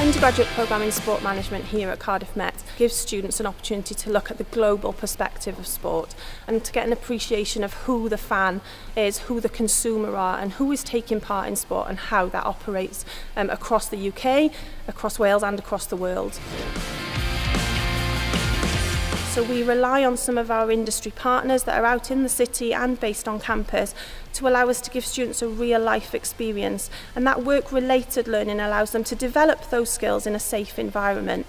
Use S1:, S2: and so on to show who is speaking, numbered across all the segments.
S1: undergraduate programme in sport management here at Cardiff Met gives students an opportunity to look at the global perspective of sport and to get an appreciation of who the fan is, who the consumer are and who is taking part in sport and how that operates across the UK, across Wales and across the world. So we rely on some of our industry partners that are out in the city and based on campus to allow us to give students a real life experience, and that work-related learning allows them to develop those skills in a safe environment.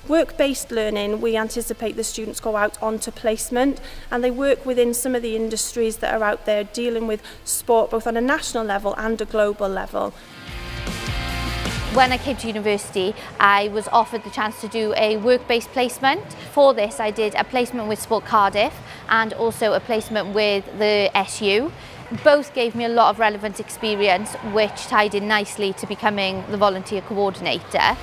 S1: Work-based learning, we anticipate the students go out onto placement and they work within some of the industries that are out there dealing with sport both on a national level and a global level.
S2: When I came to university, I was offered the chance to do a work-based placement. For this, I did a placement with Sport Cardiff and also a placement with the SU. Both gave me a lot of relevant experience, which tied in nicely to becoming the volunteer coordinator.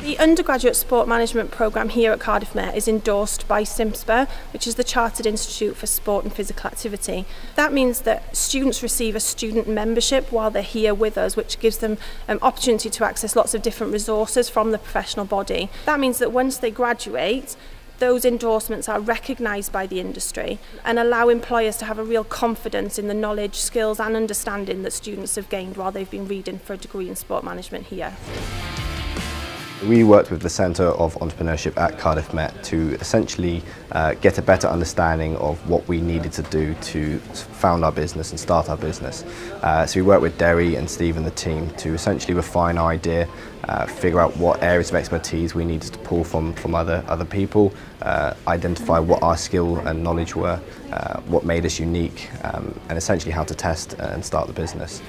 S1: The undergraduate sport management programme here at Cardiff Met is endorsed by CIMSPA, which is the Chartered Institute for Sport and Physical Activity. That means that students receive a student membership while they're here with us, which gives them opportunity to access lots of different resources from the professional body. That means that once they graduate, those endorsements are recognised by the industry and allow employers to have a real confidence in the knowledge, skills and understanding that students have gained while they've been reading for a degree in sport management here.
S3: We worked with the Centre of Entrepreneurship at Cardiff Met to essentially get a better understanding of what we needed to do to found our business and start our business. So we worked with Derry and Steve and the team to essentially refine our idea, figure out what areas of expertise we needed to pull from other people, identify what our skill and knowledge were, what made us unique, and essentially how to test and start the business.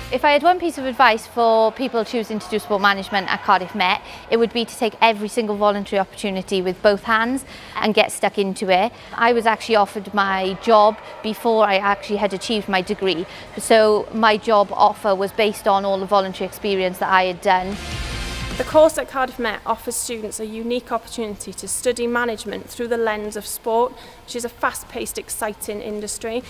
S2: If I had one piece of advice for people choosing to do sport management at Cardiff Met, it would be to take every single voluntary opportunity with both hands and get stuck into it. I was actually offered my job before I actually had achieved my degree, so my job offer was based on all the voluntary experience that I had done.
S1: The course at Cardiff Met offers students a unique opportunity to study management through the lens of sport, which is a fast-paced, exciting industry.